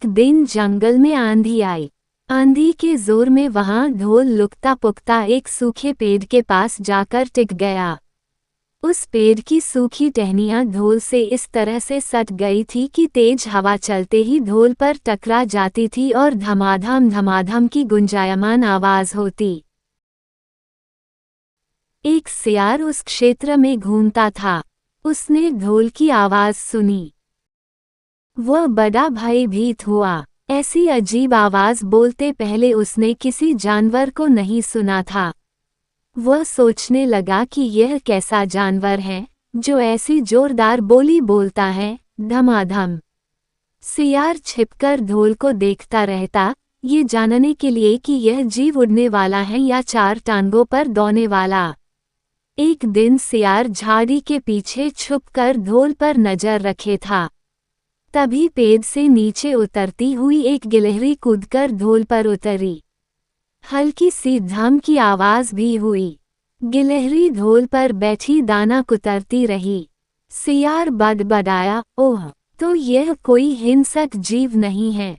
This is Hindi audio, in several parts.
एक दिन जंगल में आंधी आई। आंधी के जोर में वहां ढोल लुकता पुकता एक सूखे पेड़ के पास जाकर टिक गया। उस पेड़ की सूखी टहनियां ढोल से इस तरह से सट गई थी कि तेज हवा चलते ही ढोल पर टकरा जाती थी और धमाधम धमाधम की गुंजायमान आवाज होती। एक सियार उस क्षेत्र में घूमता था। उसने ढोल की आवाज सुनी। वह बड़ा भयभीत हुआ। ऐसी अजीब आवाज बोलते पहले उसने किसी जानवर को नहीं सुना था। वह सोचने लगा कि यह कैसा जानवर है जो ऐसी जोरदार बोली बोलता है, धमाधम। सियार छिपकर ढोल को देखता रहता, ये जानने के लिए कि यह जीव उड़ने वाला है या चार टांगों पर दौड़ने वाला। एक दिन सियार झाड़ी के पीछे छुपकर ढोल पर नजर रखे था। तभी पेड़ से नीचे उतरती हुई एक गिलहरी कूदकर ढोल पर उतरी। हल्की सी धम की आवाज भी हुई। गिलहरी ढोल पर बैठी दाना कुतरती रही। सियार बड़बड़ाया, ओह, तो यह कोई हिंसक जीव नहीं है।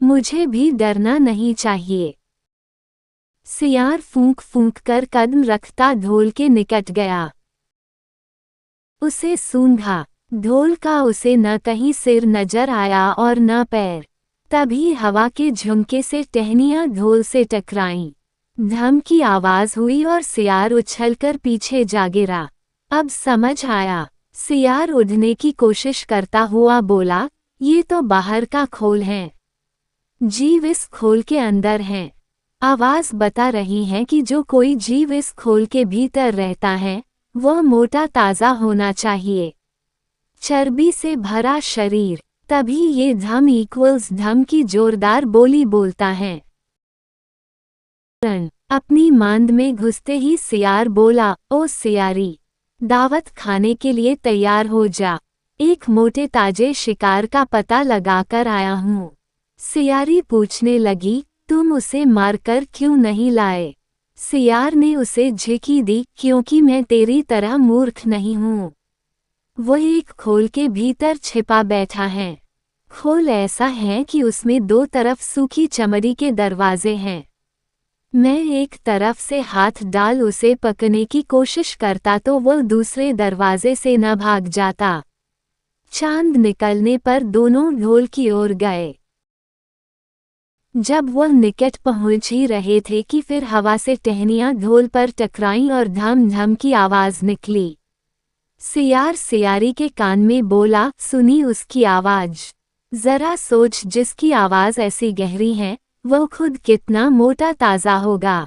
मुझे भी डरना नहीं चाहिए। सियार फूंक फूंक कर कदम रखता ढोल के निकट गया। उसे सूंघा। ढोल का उसे न कहीं सिर नजर आया और न पैर। तभी हवा के झुमके से टहनियां ढोल से टकराईं। धम की आवाज हुई और सियार उछलकर पीछे जा गिरा। अब समझ आया। सियार उड़ने की कोशिश करता हुआ बोला, ये तो बाहर का खोल है। जीव इस खोल के अंदर हैं। आवाज बता रही है कि जो कोई जीव इस खोल के भीतर रहता है वह मोटा ताजा होना चाहिए। चर्बी से भरा शरीर। तभी ये धम इक्वल्स धम की जोरदार बोली बोलता है। अपनी मांद में घुसते ही सियार बोला, ओ सियारी, दावत खाने के लिए तैयार हो जा। एक मोटे ताजे शिकार का पता लगाकर आया हूँ। सियारी पूछने लगी, तुम उसे मारकर क्यों नहीं लाए? सियार ने उसे झिकी दी, क्योंकि मैं तेरी तरह मूर्ख नहीं हूँ। वह एक खोल के भीतर छिपा बैठा है। खोल ऐसा है कि उसमें दो तरफ सूखी चमड़ी के दरवाजे हैं। मैं एक तरफ से हाथ डाल उसे पकड़ने की कोशिश करता तो वह दूसरे दरवाजे से न भाग जाता। चांद निकलने पर दोनों ढोल की ओर गए। जब वह निकट पहुंच ही रहे थे कि फिर हवा से टहनियां ढोल पर टकराईं और धम धम की आवाज निकली। सियार सियारी के कान में बोला, सुनी उसकी आवाज? जरा सोच, जिसकी आवाज ऐसी गहरी है वह खुद कितना मोटा ताजा होगा।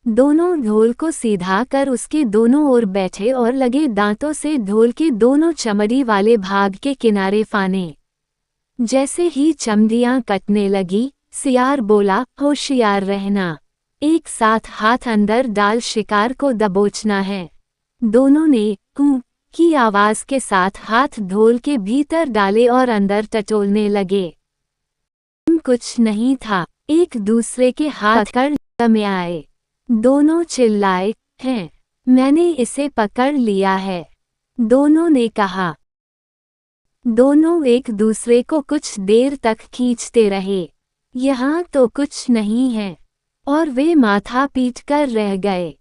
दोनों ढोल को सीधा कर उसके दोनों ओर बैठे और लगे दांतों से ढोल के दोनों चमड़ी वाले भाग के किनारे फाने। जैसे ही चमड़ियां कटने लगी, सियार बोला, होशियार रहना। एक साथ हाथ अंदर डाल शिकार को दबोचना है। दोनों ने कू की आवाज के साथ हाथ ढोल के भीतर डाले और अंदर टटोलने लगे। कुछ नहीं था। एक दूसरे के हाथ पकड़ में आए। दोनों चिल्लाए, हैं, मैंने इसे पकड़ लिया है। दोनों ने कहा। दोनों एक दूसरे को कुछ देर तक खींचते रहे। यहाँ तो कुछ नहीं है, और वे माथा पीट कर रह गए।